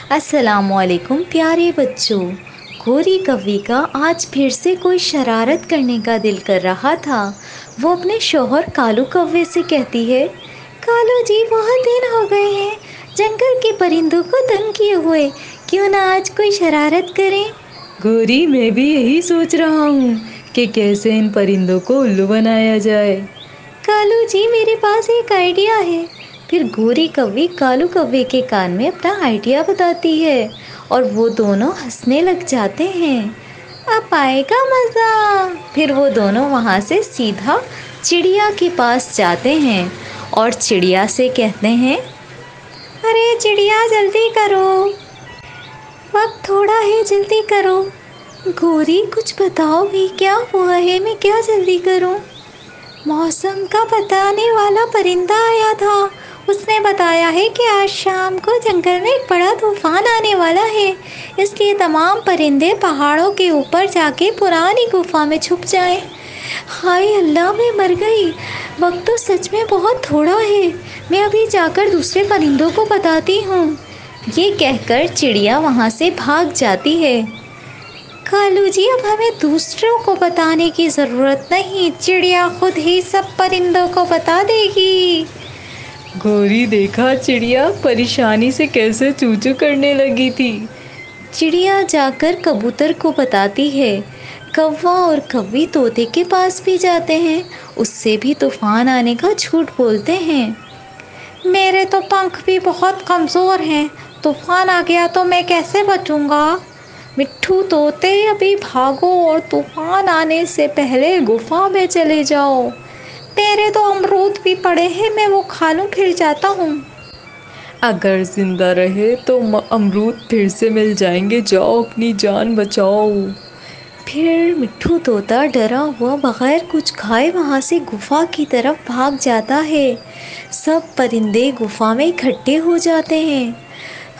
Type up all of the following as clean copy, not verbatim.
अस्सलाम वालेकुम प्यारे बच्चों। गोरी कव्वे का आज फिर से कोई शरारत करने का दिल कर रहा था। वो अपने शौहर कालू कव्वे से कहती है, कालू जी बहुत दिन हो गए हैं जंगल के परिंदों को तंग किए हुए, क्यों ना आज कोई शरारत करें। गोरी, मैं भी यही सोच रहा हूँ कि कैसे इन परिंदों को उल्लू बनाया जाए। कालू जी मेरे पास एक आइडिया है। फिर गोरी कव्वी कालू कव्वे के कान में अपना आइडिया बताती है और वो दोनों हंसने लग जाते हैं। अब आएगा मज़ा। फिर वो दोनों वहाँ से सीधा चिड़िया के पास जाते हैं और चिड़िया से कहते हैं, अरे चिड़िया जल्दी करो, वक्त थोड़ा है, जल्दी करो। गोरी कुछ बताओ भी, क्या हुआ है, मैं क्या जल्दी करूँ। मौसम का बताने वाला परिंदा आया था। उसने बताया है कि आज शाम को जंगल में एक बड़ा तूफान आने वाला है, इसलिए तमाम परिंदे पहाड़ों के ऊपर जाके पुरानी गुफा में छुप जाएं। हाय अल्लाह, मैं मर गई। वक्त तो सच में बहुत थोड़ा है। मैं अभी जाकर दूसरे परिंदों को बताती हूँ। ये कहकर चिड़िया वहाँ से भाग जाती है। कालू जी अब हमें दूसरों को बताने की ज़रूरत नहीं, चिड़िया खुद ही सब परिंदों को बता देगी। गोरी, देखा चिड़िया परेशानी से कैसे चूचू करने लगी थी। चिड़िया जाकर कबूतर को बताती है। कौवा और कव्वी तोते के पास भी जाते हैं, उससे भी तूफान आने का झूठ बोलते हैं। मेरे तो पंख भी बहुत कमज़ोर हैं, तूफान आ गया तो मैं कैसे बचूंगा। मिट्ठू तोते अभी भागो और तूफान आने से पहले गुफा में चले जाओ। मेरे तो अमरूद भी पड़े हैं, मैं वो खा लूँ फिर जाता हूँ। अगर जिंदा रहे तो अमरूद फिर से मिल जाएंगे, जाओ अपनी जान बचाओ। फिर मिट्ठू तोता डरा हुआ बगैर कुछ खाए वहाँ से गुफा की तरफ भाग जाता है। सब परिंदे गुफा में इकट्ठे हो जाते हैं।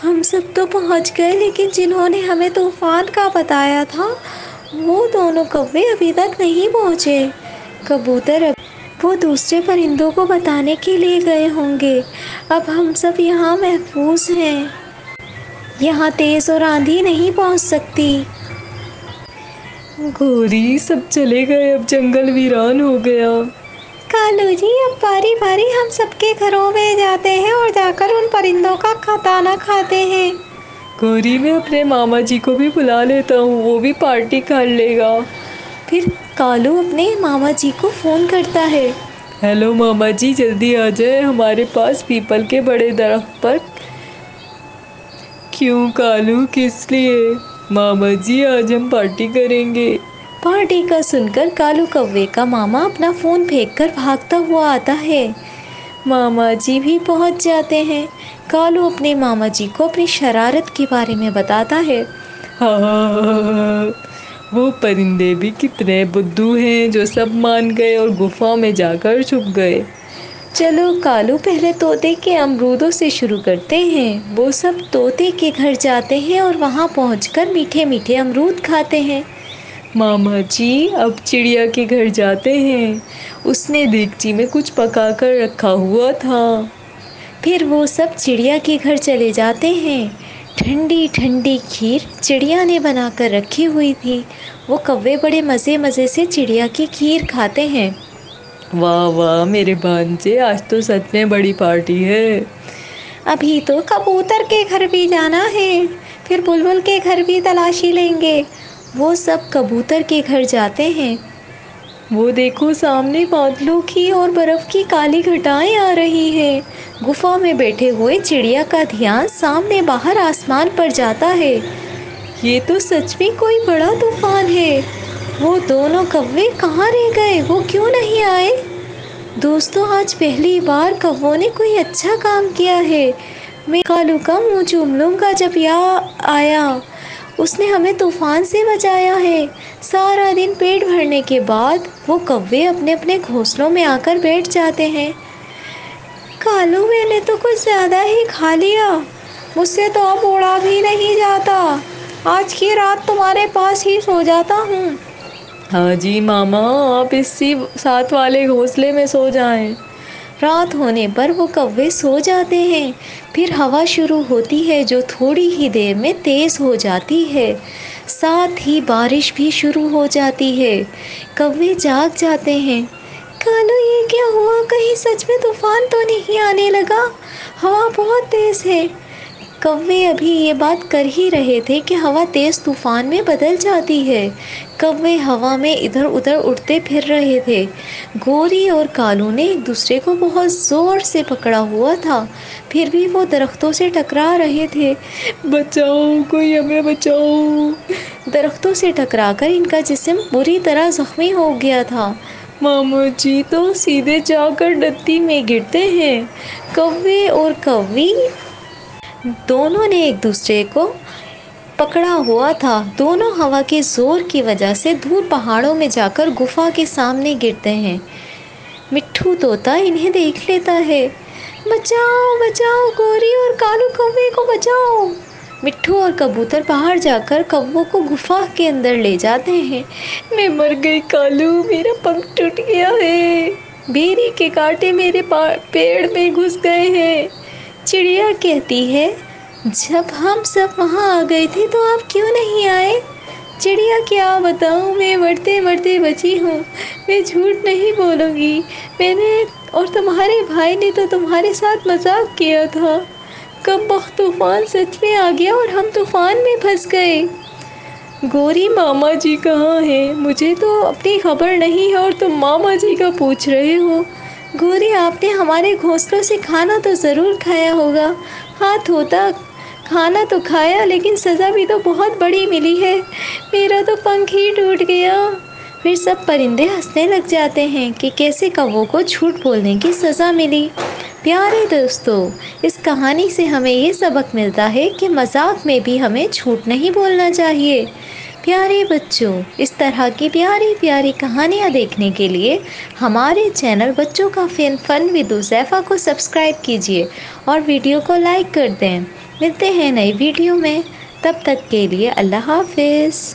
हम सब तो पहुँच गए, लेकिन जिन्होंने हमें तूफान का बताया था वो दोनों कौवे अभी तक नहीं पहुँचे। कबूतर वो दूसरे परिंदों को बताने के लिए गए होंगे। अब हम सब यहाँ महफूज हैं, यहाँ तेज़ और आंधी नहीं पहुँच सकती। गोरी, सब चले गए, अब जंगल वीरान हो गया। कालू जी अब बारी बारी हम सबके घरों में जाते हैं और जाकर उन परिंदों का खाना खाते हैं। गोरी, मैं अपने मामा जी को भी बुला लेता हूँ, वो भी पार्टी कर लेगा। फिर कालू अपने मामा जी को फ़ोन करता है। हेलो मामा जी, जल्दी आ जाए हमारे पास पीपल के बड़े दरख्त पर। क्यों कालू, किस लिए? मामा जी आज हम पार्टी करेंगे। पार्टी का सुनकर कालू कौवे का मामा अपना फ़ोन फेंककर भागता हुआ आता है। मामा जी भी पहुंच जाते हैं। कालू अपने मामा जी को अपनी शरारत के बारे में बताता है। हाँ, वो परिंदे भी कितने बुद्धू हैं जो सब मान गए और गुफा में जाकर छुप गए। चलो कालू पहले तोते के अमरूदों से शुरू करते हैं। वो सब तोते के घर जाते हैं और वहाँ पहुँचकर मीठे मीठे अमरूद खाते हैं। मामा जी अब चिड़िया के घर जाते हैं, उसने देगची में कुछ पका कर रखा हुआ था। फिर वो सब चिड़िया के घर चले जाते हैं। ठंडी ठंडी खीर चिड़िया ने बनाकर रखी हुई थी। वो कौवे बड़े मज़े मज़े से चिड़िया की खीर खाते हैं। वाह वाह मेरे भांजे, आज तो सच में बड़ी पार्टी है। अभी तो कबूतर के घर भी जाना है, फिर बुलबुल के घर भी तलाशी लेंगे। वो सब कबूतर के घर जाते हैं। वो देखो सामने बादलों की और बर्फ़ की काली घटाएं आ रही हैं। गुफा में बैठे हुए चिड़िया का ध्यान सामने बाहर आसमान पर जाता है। ये तो सच में कोई बड़ा तूफान है। वो दोनों कौवे कहाँ रह गए, वो क्यों नहीं आए। दोस्तों, आज पहली बार कौवों ने कोई अच्छा काम किया है। मैं कालू का मुँह चूम लूँगा जब यह आया। उसने हमें तूफान से बचाया है। सारा दिन पेट भरने के बाद वो कौवे अपने अपने घोंसलों में आकर बैठ जाते हैं। कालू, मैंने तो कुछ ज़्यादा ही खा लिया, मुझसे तो अब उड़ा भी नहीं जाता। आज की रात तुम्हारे पास ही सो जाता हूँ। हाँ जी मामा, आप इसी साथ वाले घोंसले में सो जाएं। رات ہونے پر وہ کوے سو جاتے ہیں۔ پھر ہوا شروع ہوتی ہے جو تھوڑی ہی دیر میں تیز ہو جاتی ہے، ساتھ ہی بارش بھی شروع ہو جاتی ہے۔ کوے جاگ جاتے ہیں۔ کالو یہ کیا ہوا؟ کہیں سچ میں طوفان تو نہیں آنے لگا؟ ہوا بہت تیز ہے۔ کوے ابھی یہ بات کر ہی رہے تھے کہ ہوا تیز طوفان میں بدل جاتی ہے۔ کوے ہوا میں ادھر ادھر اڑتے پھر رہے تھے۔ گوری اور کالو نے ایک دوسرے کو بہت زور سے پکڑا ہوا تھا، پھر بھی وہ درختوں سے ٹکرا رہے تھے۔ بچاؤ، کوئی ہمیں بچاؤ۔ درختوں سے ٹکرا کر ان کا جسم بری طرح زخمی ہو گیا تھا۔ ماما جی تو سیدھے جا کر ندی میں گرتے ہیں۔ کوے اور کوی دونوں نے ایک دوسرے کو پکڑا ہوا تھا۔ دونوں ہوا کے زور کی وجہ سے دور پہاڑوں میں جا کر غفا کے سامنے گرتے ہیں۔ مٹھو طوطا انہیں دیکھ لیتا ہے۔ بچاؤ بچاؤ، گوری اور کالو کوے کو بچاؤ۔ مٹھو اور کبوتر باہر جا کر کووں کو غفا کے اندر لے جاتے ہیں۔ میں مر گئی کالو، میرا پنکھ ٹوٹ گیا ہے۔ بیری کے کانٹے میرے پیڑ میں گھس گئے ہیں۔ چڑیا کہتی ہے، جب ہم سب وہاں آ گئے تھے تو آپ کیوں نہیں آئے؟ چڑیا کیا بتاؤں، میں مرتے مرتے بچی ہوں۔ میں جھوٹ نہیں بولوں گی، میں نے اور تمہارے بھائی نے تو تمہارے ساتھ مذاق کیا تھا۔ کمبخت طوفان سچ میں آ گیا اور ہم طوفان میں پھنس گئے۔ گوری ماما جی کہاں ہیں؟ مجھے تو اپنی خبر نہیں ہے اور تم ماما جی کا پوچھ رہے ہو۔ گوری آپ نے ہمارے گھونسلوں سے کھانا تو ضرور کھایا ہوگا۔ ہاں طوطا، کھانا تو کھایا لیکن سزا بھی تو بہت بڑی ملی ہے، میرا تو پنکھ ہی ٹوٹ گیا۔ پھر سب پرندے ہنسنے لگ جاتے ہیں کہ کیسے کووں کو جھوٹ بولنے کی سزا ملی۔ پیارے دوستو، اس کہانی سے ہمیں یہ سبق ملتا ہے کہ مذاق میں بھی ہمیں جھوٹ نہیں بولنا چاہیے۔ پیارے بچوں، اس طرح کی پیاری پیاری کہانیاں دیکھنے کے لیے ہمارے چینل بچوں کا فن ود حذیفہ کو سبسکرائب کیجیے اور ویڈیو کو لائک کر دیں۔ ملتے ہیں نئی ویڈیو میں، تب تک کے لیے اللہ حافظ۔